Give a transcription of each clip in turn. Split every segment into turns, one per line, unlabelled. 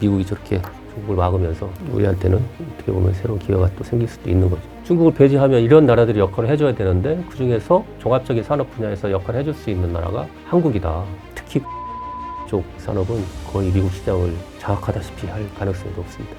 미국이 저렇게 중국을 막으면서 우리한테는 어떻게 보면 새로운 기회가 또 생길 수도 있는 거죠. 중국을 배제하면 이런 나라들이 역할을 해줘야 되는데 그중에서 종합적인 산업 분야에서 역할을 해줄 수 있는 나라가 한국이다. 특히 쪽 산업은 거의 미국 시장을 장악하다시피 할 가능성이 높습니다.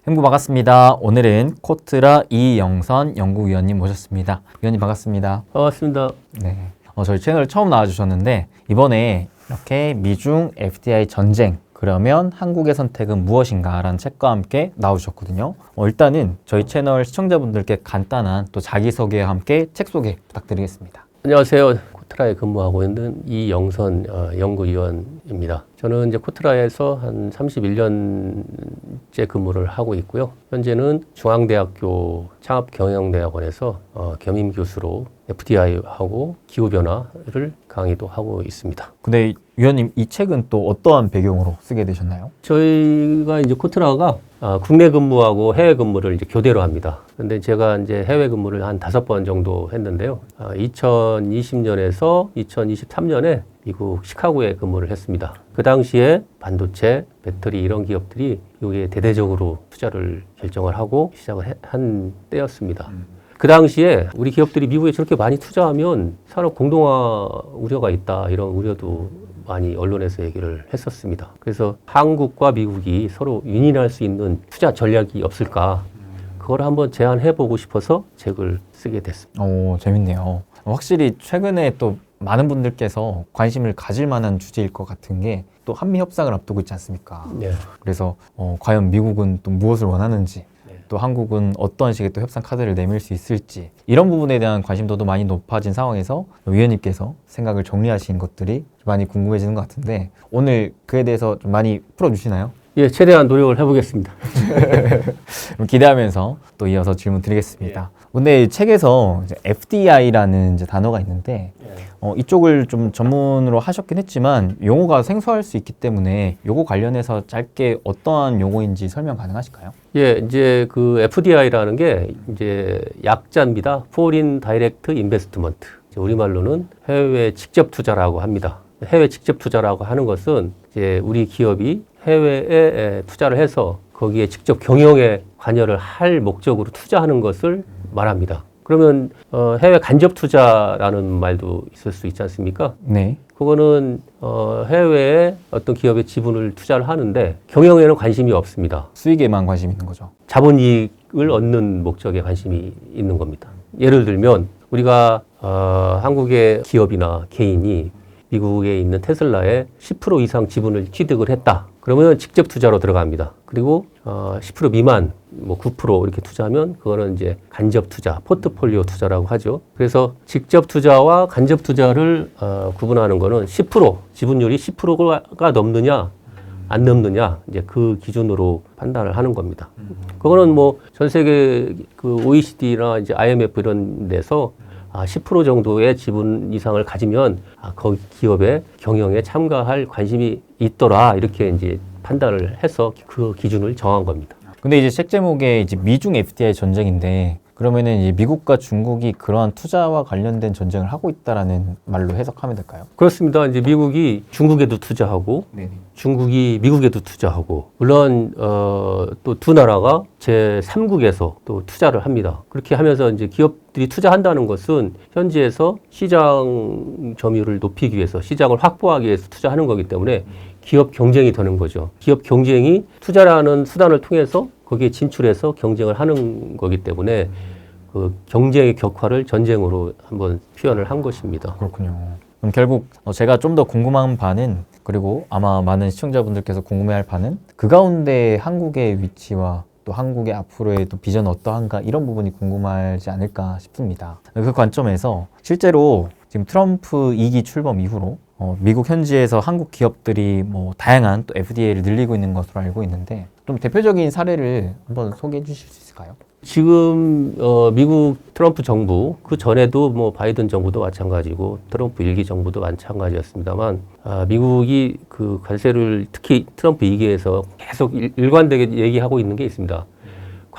행부 반갑습니다. 오늘은 코트라 이영선 연구위원님 모셨습니다. 위원님 반갑습니다.
반갑습니다.
네. 저희 채널 처음 나와주셨는데 이번에 이렇게 미중 FDI 전쟁 그러면 한국의 선택은 무엇인가 라는 책과 함께 나오셨거든요. 일단은 저희 채널 시청자분들께 간단한 또 자기소개와 함께 책 소개 부탁드리겠습니다.
안녕하세요. 코트라에 근무하고 있는 이영선 연구위원입니다. 저는 이제 코트라에서 한 31년째 근무를 하고 있고요. 현재는 중앙대학교 창업경영대학원에서 겸임교수로 FDI하고 기후변화를 강의도 하고 있습니다.
근데 위원님 이 책은 또 어떠한 배경으로 쓰게 되셨나요?
저희가 이제 코트라가 국내 근무하고 해외 근무를 이제 교대로 합니다. 근데 제가 이제 해외 근무를 한 5번 정도 했는데요. 2020년에서 2023년에 미국 시카고에 근무를 했습니다. 그 당시에 반도체, 배터리 이런 기업들이 미국에 대대적으로 투자를 결정을 하고 시작을 한 때였습니다. 그 당시에 우리 기업들이 미국에 저렇게 많이 투자하면 산업 공동화 우려가 있다 이런 우려도 많이 언론에서 얘기를 했었습니다. 그래서 한국과 미국이 서로 윈윈할 수 있는 투자 전략이 없을까 그걸 한번 제안해보고 싶어서 책을 쓰게 됐습니다.
재밌네요. 확실히 최근에 또 많은 분들께서 관심을 가질 만한 주제일 것 같은 게 또 한미 협상을 앞두고 있지 않습니까?
네.
그래서 과연 미국은 또 무엇을 원하는지 또 한국은 어떤 식의 또 협상 카드를 내밀 수 있을지 이런 부분에 대한 관심도도 많이 높아진 상황에서 위원님께서 생각을 정리하신 것들이 많이 궁금해지는 것 같은데 오늘 그에 대해서 좀 많이 풀어주시나요?
예, 최대한 노력을 해보겠습니다.
그럼 기대하면서 또 이어서 질문 드리겠습니다. 근데 책에서 이제 FDI라는 이제 단어가 있는데 이쪽을 좀 전문으로 하셨긴 했지만 용어가 생소할 수 있기 때문에 요거 관련해서 짧게 어떠한 용어인지 설명 가능하실까요?
예, 이제 그 FDI라는 게 이제 약자입니다. Foreign Direct Investment. 우리말로는 해외 직접 투자라고 합니다. 해외 직접 투자라고 하는 것은 이제 우리 기업이 해외에 투자를 해서 거기에 직접 경영에 관여를 할 목적으로 투자하는 것을 말합니다. 그러면 해외 간접 투자라는 말도 있을 수 있지 않습니까?
네.
그거는 해외에 어떤 기업의 지분을 투자를 하는데 경영에는 관심이 없습니다.
수익에만 관심 있는 거죠.
자본이익을 얻는 목적에 관심이 있는 겁니다. 예를 들면 우리가 한국의 기업이나 개인이 미국에 있는 테슬라에 10% 이상 지분을 취득을 했다. 그러면 직접 투자로 들어갑니다. 그리고 10% 미만, 뭐 9% 이렇게 투자하면 그거는 이제 간접 투자, 포트폴리오 투자라고 하죠. 그래서 직접 투자와 간접 투자를 구분하는 거는 10%, 지분율이 10%가 넘느냐, 안 넘느냐, 이제 그 기준으로 판단을 하는 겁니다. 그거는 뭐 전 세계 그 OECD나 이제 IMF 이런 데서 10% 정도의 지분 이상을 가지면 거기 기업의 경영에 참가할 관심이 있더라 이렇게 이제 판단을 해서 그 기준을 정한 겁니다.
근데 이제 책 제목에 이제 미중 FDI 전쟁인데 그러면은 이제 미국과 중국이 그러한 투자와 관련된 전쟁을 하고 있다라는 말로 해석하면 될까요?
그렇습니다. 이제 미국이 중국에도 투자하고
네네.
중국이 미국에도 투자하고 물론 또 두 나라가 제3국에서 또 투자를 합니다. 그렇게 하면서 이제 기업들이 투자한다는 것은 현지에서 시장 점유율을 높이기 위해서 시장을 확보하기 위해서 투자하는 거기 때문에 기업 경쟁이 되는 거죠. 기업 경쟁이 투자라는 수단을 통해서 거기에 진출해서 경쟁을 하는 거기 때문에 그 경쟁의 격화를 전쟁으로 한번 표현을 한 것입니다.
그렇군요. 그럼 결국 제가 좀 더 궁금한 바는 그리고 아마 많은 시청자분들께서 궁금해할 바는 그 가운데 한국의 위치와 또 한국의 앞으로의 또 비전은 어떠한가 이런 부분이 궁금하지 않을까 싶습니다. 그 관점에서 실제로 지금 트럼프 2기 출범 이후로 미국 현지에서 한국 기업들이 뭐 다양한 또 FDA를 늘리고 있는 것으로 알고 있는데 좀 대표적인 사례를 한번 소개해 주실 수 있을까요?
지금 미국 트럼프 정부 그 전에도 뭐 바이든 정부도 마찬가지고 트럼프 1기 정부도 마찬가지였습니다만 미국이 그 관세를 특히 트럼프 2기에서 계속 일관되게 얘기하고 있는 게 있습니다.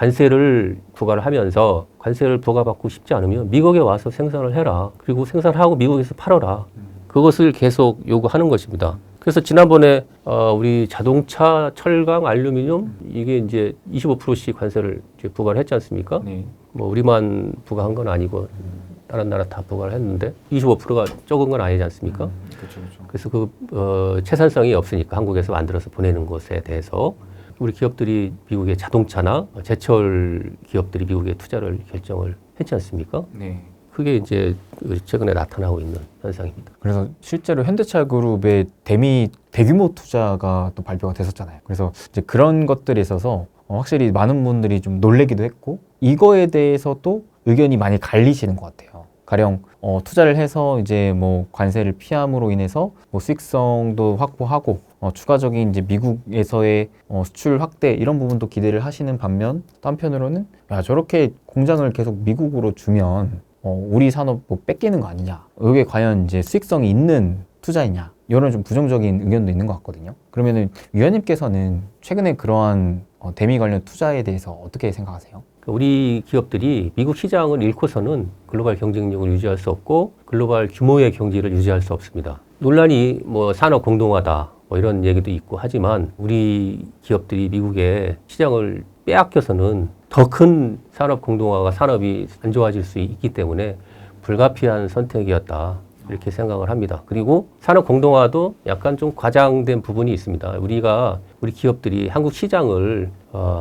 관세를 부과를 하면서 관세를 부과받고 싶지 않으면 미국에 와서 생산을 해라. 그리고 생산하고 미국에서 팔아라. 그것을 계속 요구하는 것입니다. 그래서 지난번에 우리 자동차, 철강, 알루미늄 이게 이제 25%씩 관세를 이제 부과를 했지 않습니까?
네.
뭐 우리만 부과한 건 아니고 다른 나라 다 부과를 했는데 25%가 적은 건 아니지 않습니까?
그렇죠, 그렇죠.
그래서 그 채산성이 없으니까 한국에서 만들어서 보내는 것에 대해서 우리 기업들이 미국의 자동차나 제철 기업들이 미국에 투자를 결정을 했지 않습니까?
네.
그게 이제 최근에 나타나고 있는 현상입니다.
그래서 실제로 현대차 그룹의 대규모 투자가 또 발표가 됐었잖아요. 그래서 이제 그런 것들에 있어서 확실히 많은 분들이 좀 놀래기도 했고 이거에 대해서도 의견이 많이 갈리시는 것 같아요. 가령 투자를 해서 이제 뭐 관세를 피함으로 인해서 뭐 수익성도 확보하고 추가적인 이제 미국에서의 수출 확대 이런 부분도 기대를 하시는 반면 또 한편으로는 야 저렇게 공장을 계속 미국으로 주면 우리 산업 뭐 뺏기는 거 아니냐? 이게 과연 이제 수익성이 있는 투자이냐? 이런 좀 부정적인 의견도 있는 것 같거든요. 그러면은 위원님께서는 최근에 그러한 대미 관련 투자에 대해서 어떻게 생각하세요?
우리 기업들이 미국 시장을 잃고서는 글로벌 경쟁력을 유지할 수 없고 글로벌 규모의 경제를 유지할 수 없습니다. 논란이 뭐 산업 공동화다 뭐 이런 얘기도 있고 하지만 우리 기업들이 미국의 시장을 빼앗겨서는 더 큰 산업 공동화가 산업이 안 좋아질 수 있기 때문에 불가피한 선택이었다. 이렇게 생각을 합니다. 그리고 산업 공동화도 약간 좀 과장된 부분이 있습니다. 우리 기업들이 한국 시장을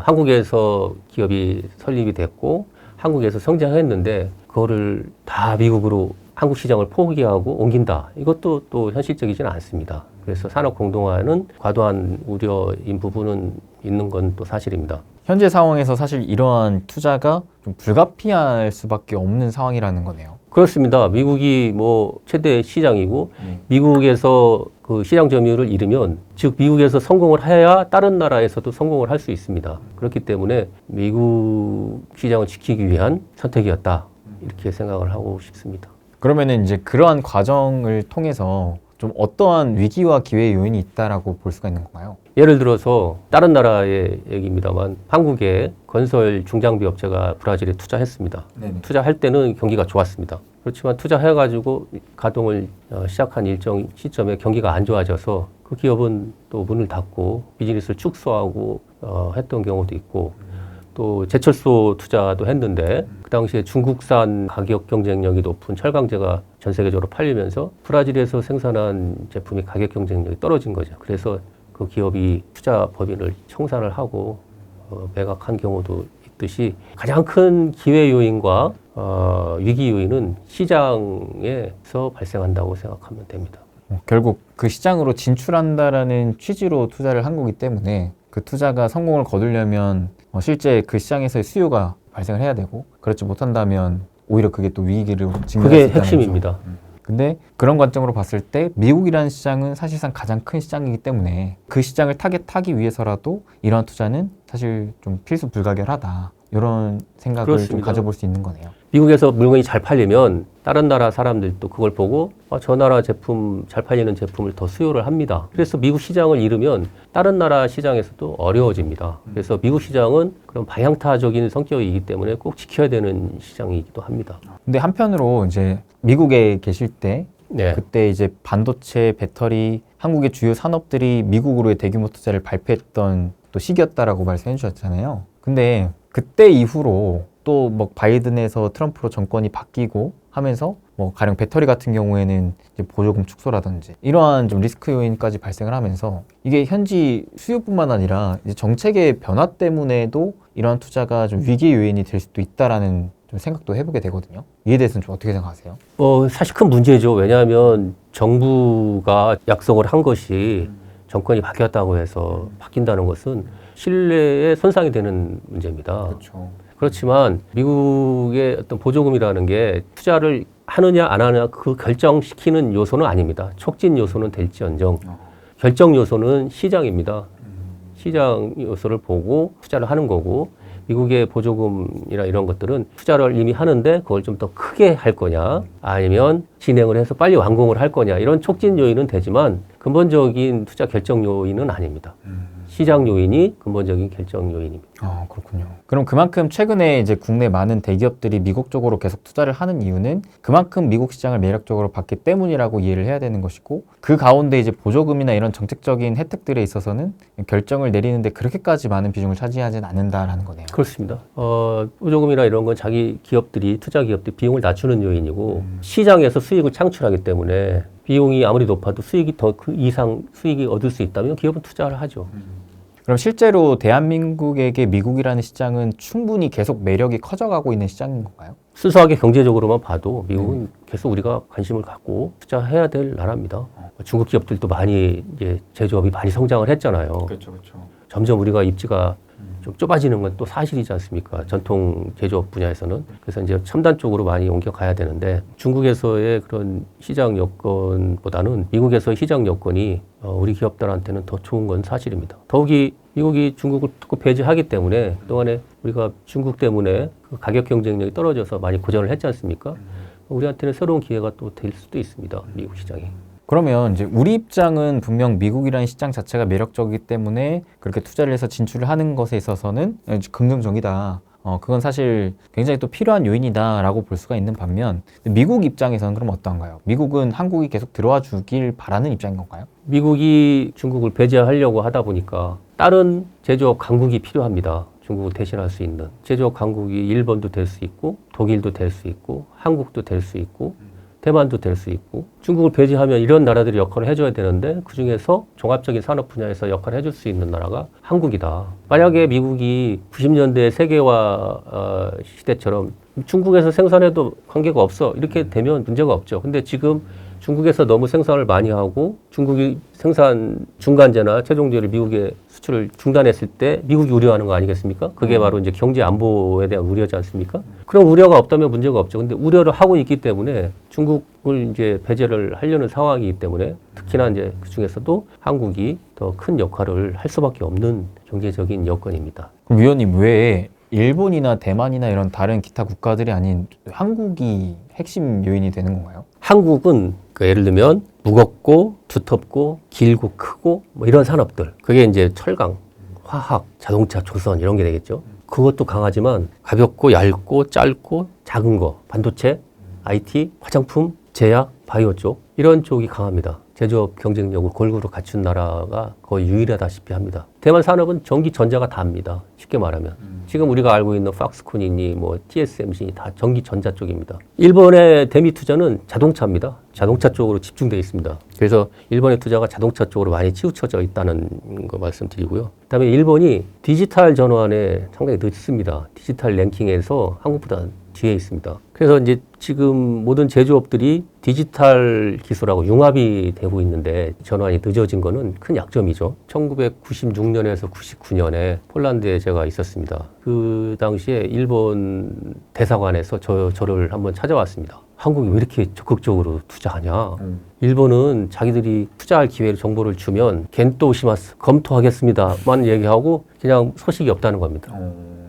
한국에서 기업이 설립이 됐고 한국에서 성장했는데 그거를 다 미국으로 한국 시장을 포기하고 옮긴다. 이것도 또 현실적이지는 않습니다. 그래서 산업 공동화는 과도한 우려인 부분은 있는 건 또 사실입니다.
현재 상황에서 사실 이러한 투자가 좀 불가피할 수밖에 없는 상황이라는 거네요.
그렇습니다. 미국이 뭐 최대 시장이고 미국에서 그 시장 점유율을 잃으면 즉 미국에서 성공을 해야 다른 나라에서도 성공을 할 수 있습니다. 그렇기 때문에 미국 시장을 지키기 위한 선택이었다. 이렇게 생각을 하고 싶습니다.
그러면은 이제 그러한 과정을 통해서 좀 어떠한 위기와 기회의 요인이 있다라고 볼 수가 있는 건가요?
예를 들어서 다른 나라의 얘기입니다만 한국의 건설 중장비 업체가 브라질에 투자했습니다.
네네.
투자할 때는 경기가 좋았습니다. 그렇지만 투자해가지고 가동을 시작한 일정 시점에 경기가 안 좋아져서 그 기업은 또 문을 닫고 비즈니스를 축소하고 했던 경우도 있고 또 제철소 투자도 했는데 그 당시에 중국산 가격 경쟁력이 높은 철강제가 전 세계적으로 팔리면서 브라질에서 생산한 제품이 가격 경쟁력이 떨어진 거죠. 그래서 그 기업이 투자 법인을 청산을 하고 매각한 경우도 있듯이 가장 큰 기회 요인과 위기 요인은 시장에서 발생한다고 생각하면 됩니다.
결국 그 시장으로 진출한다라는 취지로 투자를 한 거기 때문에 그 투자가 성공을 거두려면 실제 그 시장에서의 수요가 발생을 해야 되고 그렇지 못한다면 오히려 그게 또 위기를 직면할 수 있다는
그게
거죠.
핵심입니다.
근데 그런 관점으로 봤을 때 미국이라는 시장은 사실상 가장 큰 시장이기 때문에 그 시장을 타겟하기 위해서라도 이러한 투자는 사실 좀 필수 불가결하다. 이런 생각을
그렇습니다.
좀 가져볼 수 있는 거네요.
미국에서 물건이 잘 팔리면 다른 나라 사람들도 그걸 보고 저 나라 제품 잘 팔리는 제품을 더 수요를 합니다. 그래서 미국 시장을 잃으면 다른 나라 시장에서도 어려워집니다. 그래서 미국 시장은 그런 방향타적인 성격이기 때문에 꼭 지켜야 되는 시장이기도 합니다.
근데 한편으로 이제 미국에 계실 때
네.
그때 이제 반도체, 배터리, 한국의 주요 산업들이 미국으로의 대규모 투자를 발표했던 또 시기였다라고 말씀해 주셨잖아요. 근데 그때 이후로 또 뭐 바이든에서 트럼프로 정권이 바뀌고 하면서 뭐 가령 배터리 같은 경우에는 이제 보조금 축소라든지 이러한 좀 리스크 요인까지 발생을 하면서 이게 현지 수요뿐만 아니라 이제 정책의 변화 때문에도 이러한 투자가 좀 위기 요인이 될 수도 있다라는 좀 생각도 해보게 되거든요. 이에 대해서는 좀 어떻게 생각하세요?
사실 큰 문제죠. 왜냐하면 정부가 약속을 한 것이 정권이 바뀌었다고 해서 바뀐다는 것은 신뢰에 손상이 되는 문제입니다.
그렇죠.
그렇지만 미국의 어떤 보조금이라는 게 투자를 하느냐 안 하느냐 그 결정시키는 요소는 아닙니다. 촉진 요소는 될지언정 결정 요소는 시장입니다. 시장 요소를 보고 투자를 하는 거고 미국의 보조금이나 이런 것들은 투자를 이미 하는데 그걸 좀 더 크게 할 거냐 아니면 진행을 해서 빨리 완공을 할 거냐 이런 촉진 요인은 되지만 근본적인 투자 결정 요인은 아닙니다. 시장 요인이 근본적인 결정 요인입니다.
아, 그렇군요. 그럼 그만큼 최근에 이제 국내 많은 대기업들이 미국 쪽으로 계속 투자를 하는 이유는 그만큼 미국 시장을 매력적으로 봤기 때문이라고 이해를 해야 되는 것이고, 그 가운데 이제 보조금이나 이런 정책적인 혜택들에 있어서는 결정을 내리는데 그렇게까지 많은 비중을 차지하진 않는다라는 거네요.
그렇습니다. 보조금이나 이런 건 자기 기업들이, 투자 기업들이 비용을 낮추는 요인이고, 시장에서 수익을 창출하기 때문에 비용이 아무리 높아도 수익이 더 그 이상 수익이 얻을 수 있다면 기업은 투자를 하죠.
그럼 실제로 대한민국에게 미국이라는 시장은 충분히 계속 매력이 커져가고 있는 시장인 건가요?
순수하게 경제적으로만 봐도 미국은 계속 우리가 관심을 갖고 투자해야 될 나라입니다. 중국 기업들도 많이 이제 제조업이 많이 성장을 했잖아요.
그렇죠, 그렇죠.
점점 우리가 입지가 좀 좁아지는 건 또 사실이지 않습니까? 전통 제조업 분야에서는. 그래서 이제 첨단 쪽으로 많이 옮겨가야 되는데, 중국에서의 그런 시장 여건보다는 미국에서의 시장 여건이 우리 기업들한테는 더 좋은 건 사실입니다. 더욱이 미국이 중국을 특급 배제하기 때문에 그동안에 우리가 중국 때문에 그 가격 경쟁력이 떨어져서 많이 고전을 했지 않습니까? 우리한테는 새로운 기회가 또 될 수도 있습니다. 미국 시장이.
그러면 이제 우리 입장은 분명 미국이라는 시장 자체가 매력적이기 때문에 그렇게 투자를 해서 진출을 하는 것에 있어서는 긍정적이다. 그건 사실 굉장히 또 필요한 요인이다라고 볼 수가 있는 반면, 미국 입장에서는 그럼 어떤가요? 미국은 한국이 계속 들어와 주길 바라는 입장인 건가요?
미국이 중국을 배제하려고 하다 보니까 다른 제조업 강국이 필요합니다. 중국을 대신할 수 있는 제조업 강국이 일본도 될 수 있고, 독일도 될 수 있고, 한국도 될 수 있고, 대만도 될 수 있고, 중국을 배제하면 이런 나라들이 역할을 해줘야 되는데 그중에서 종합적인 산업 분야에서 역할을 해줄 수 있는 나라가 한국이다. 만약에 미국이 90년대 세계화 시대처럼 중국에서 생산해도 관계가 없어, 이렇게 되면 문제가 없죠. 근데 지금 중국에서 너무 생산을 많이 하고 중국이 생산 중간재나 최종재를 미국에 수출을 중단했을 때 미국이 우려하는 거 아니겠습니까? 그게 바로 이제 경제 안보에 대한 우려지 않습니까? 그런 우려가 없다면 문제가 없죠. 근데 우려를 하고 있기 때문에 중국을 이제 배제를 하려는 상황이기 때문에, 특히나 이제 그 중에서도 한국이 더 큰 역할을 할 수밖에 없는 경제적인 여건입니다.
그럼 위원님, 왜 일본이나 대만이나 이런 다른 기타 국가들이 아닌 한국이 핵심 요인이 되는 건가요?
한국은 예를 들면 무겁고 두텁고 길고 크고 뭐 이런 산업들, 그게 이제 철강, 화학, 자동차, 조선 이런 게 되겠죠. 그것도 강하지만 가볍고 얇고 짧고 작은 거, 반도체, IT, 화장품, 제약, 바이오 쪽, 이런 쪽이 강합니다. 제조업 경쟁력을 골고루 갖춘 나라가 거의 유일하다시피 합니다. 대만 산업은 전기 전자가 다입니다. 쉽게 말하면. 지금 우리가 알고 있는 팍스콘이니 뭐 TSMC니 다 전기 전자 쪽입니다. 일본의 대미 투자는 자동차입니다. 자동차 쪽으로 집중되어 있습니다. 그래서 일본의 투자가 자동차 쪽으로 많이 치우쳐져 있다는 거 말씀드리고요. 그다음에 일본이 디지털 전환에 상당히 늦습니다. 디지털 랭킹에서 한국보다 뒤에 있습니다. 그래서 이제 지금 모든 제조업들이 디지털 기술하고 융합이 되고 있는데 전환이 늦어진 거는 큰 약점이죠. 1996년에서 99년에 폴란드에 제가 있었습니다. 그 당시에 일본 대사관에서 저를 한번 찾아왔습니다. 한국이 왜 이렇게 적극적으로 투자하냐. 일본은 자기들이 투자할 기회를 정보를 주면 겐또 시마스 검토하겠습니다만 얘기하고 그냥 소식이 없다는 겁니다.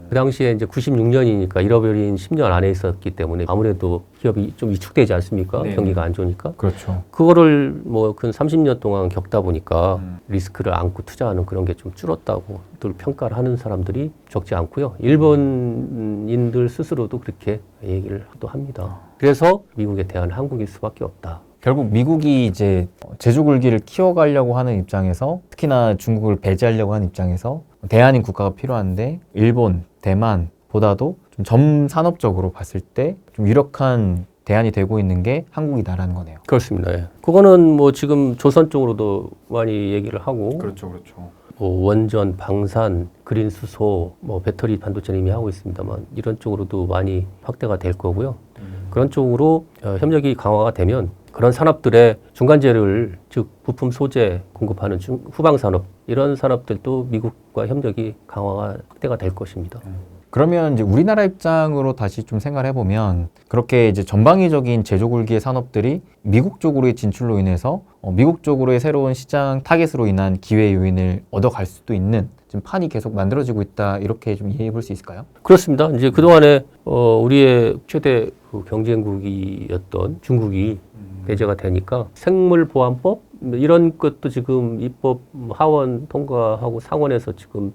그 당시에 이제 96년이니까 잃어버린 10년 안에 있었기 때문에 아무래도 기업이 좀 위축되지 않습니까?
네.
경기가 안 좋으니까.
그렇죠.
그거를 뭐 근 30년 동안 겪다 보니까 리스크를 안고 투자하는 그런 게 좀 줄었다고 늘 평가를 하는 사람들이 적지 않고요. 일본인들 스스로도 그렇게 얘기를 또 합니다. 그래서 미국에 대한 한국일 수밖에 없다.
결국 미국이 이제 제조굴기를 키워가려고 하는 입장에서, 특히나 중국을 배제하려고 하는 입장에서 대안인 국가가 필요한데, 일본, 대만보다도 좀 점산업적으로 봤을 때 좀 유력한 대안이 되고 있는 게 한국이다라는 거네요.
그렇습니다. 예. 그거는 뭐 지금 조선 쪽으로도 많이 얘기를 하고,
그렇죠.
뭐 원전, 방산, 그린 수소, 뭐 배터리 반도체는 이미 하고 있습니다만 이런 쪽으로도 많이 확대가 될 거고요. 그런 쪽으로 협력이 강화가 되면 그런 산업들의 중간재를, 즉 부품 소재 공급하는 후방 산업, 이런 산업들도 미국과 협력이 강화가 확대가 될 것입니다.
그러면 이제 우리나라 입장으로 다시 좀 생각을 해보면, 그렇게 이제 전방위적인 제조굴기의 산업들이 미국 쪽으로의 진출로 인해서 미국 쪽으로의 새로운 시장 타겟으로 인한 기회 요인을 얻어갈 수도 있는 지금 판이 계속 만들어지고 있다, 이렇게 좀 이해해 볼 수 있을까요?
그렇습니다. 이제 그동안에 우리의 최대 그 경쟁국이었던 중국이 배제가 되니까 생물보안법, 이런 것도 지금 입법 하원 통과하고 상원에서 지금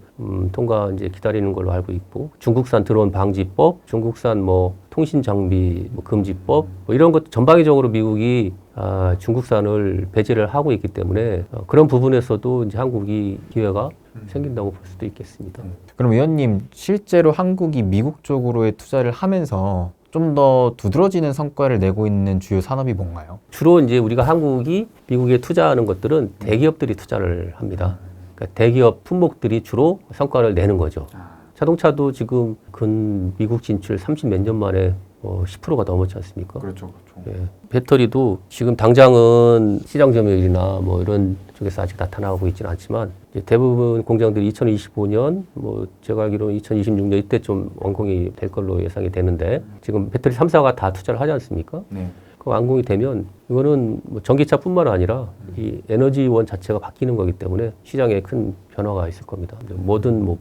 통과 이제 기다리는 걸로 알고 있고, 중국산 드론 방지법, 중국산 뭐 통신 장비 뭐 금지법, 뭐 이런 것 전방위적으로 미국이 중국산을 배제를 하고 있기 때문에 그런 부분에서도 이제 한국이 기회가 생긴다고 볼 수도 있겠습니다.
그럼 의원님, 실제로 한국이 미국 쪽으로의 투자를 하면서 좀 더 두드러지는 성과를 내고 있는 주요 산업이 뭔가요?
주로 이제 우리가 한국이 미국에 투자하는 것들은 대기업들이 투자를 합니다. 그러니까 대기업 품목들이 주로 성과를 내는 거죠. 자동차도 지금 근 미국 진출 30 몇 년 만에 10%가 넘었지 않습니까?
그렇죠.
예. 배터리도 지금 당장은 시장 점유율이나 뭐 이런 쪽에서 아직 나타나고 있지는 않지만 이제 대부분 공장들이 2025년 뭐 제가 알기로는 2026년 이때 좀 완공이 될 걸로 예상이 되는데 지금 배터리 3사가 다 투자를 하지 않습니까?
네.
그 완공이 되면 이거는 뭐 전기차뿐만 아니라 이 에너지원 자체가 바뀌는 거기 때문에 시장에 큰 변화가 있을 겁니다. 뭐든 뭐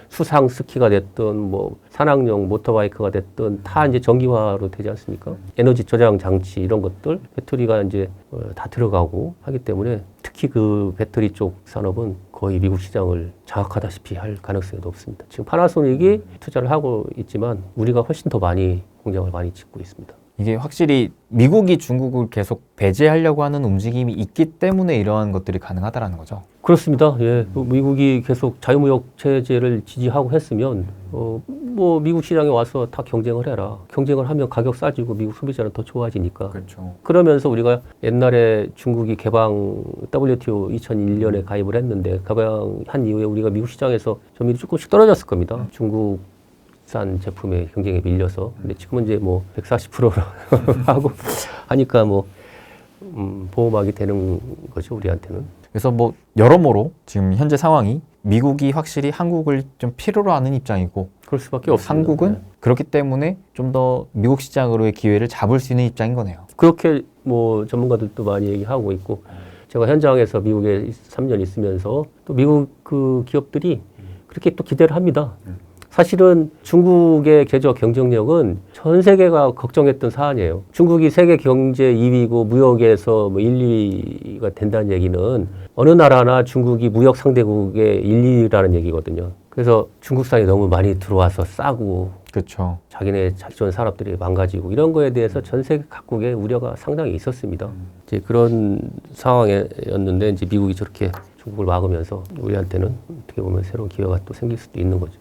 수상 스키가 됐든 뭐 산악용 모터바이크가 됐든 다 이제 전기화로 되지 않습니까? 에너지 저장 장치 이런 것들 배터리가 이제 다 들어가고 하기 때문에 특히 그 배터리 쪽 산업은 거의 미국 시장을 장악하다시피 할 가능성이 높습니다. 지금 파나소닉이 투자를 하고 있지만 우리가 훨씬 더 많이 공장을 많이 짓고 있습니다.
이게 확실히 미국이 중국을 계속 배제하려고 하는 움직임이 있기 때문에 이러한 것들이 가능하다라는 거죠.
그렇습니다. 예. 미국이 계속 자유무역 체제를 지지하고 했으면 뭐 미국 시장에 와서 다 경쟁을 해라. 경쟁을 하면 가격 싸지고 미국 소비자는 더 좋아지니까.
그렇죠.
그러면서 우리가 옛날에 중국이 개방 WTO 2001년에 가입을 했는데 개방한 이후에 우리가 미국 시장에서 점유율이 조금씩 떨어졌을 겁니다. 중국산 제품의 경쟁에 밀려서. 근데 지금은 이제 뭐 140%로 하고 하니까 뭐 보호막이 되는 거죠, 우리한테는.
그래서 뭐 여러모로 지금 현재 상황이 미국이 확실히 한국을 좀 필요로 하는 입장이고
그럴 수밖에 없습니다.
한국은
네.
그렇기 때문에 좀 더 미국 시장으로의 기회를 잡을 수 있는 입장인 거네요.
그렇게 뭐 전문가들도 많이 얘기하고 있고 제가 현장에서 미국에 3년 있으면서 또 미국 그 기업들이 그렇게 또 기대를 합니다. 사실은 중국의 제조업 경쟁력은 전 세계가 걱정했던 사안이에요. 중국이 세계 경제 2위고 무역에서 뭐 1, 2위가 된다는 얘기는 어느 나라나 중국이 무역 상대국의 1, 2위라는 얘기거든요. 그래서 중국산이 너무 많이 들어와서 싸고
그렇죠.
자기네 자기전 산업들이 망가지고 이런 거에 대해서 전 세계 각국의 우려가 상당히 있었습니다. 이제 그런 상황이었는데 이제 미국이 저렇게 중국을 막으면서 우리한테는 어떻게 보면 새로운 기회가 또 생길 수도 있는 거죠.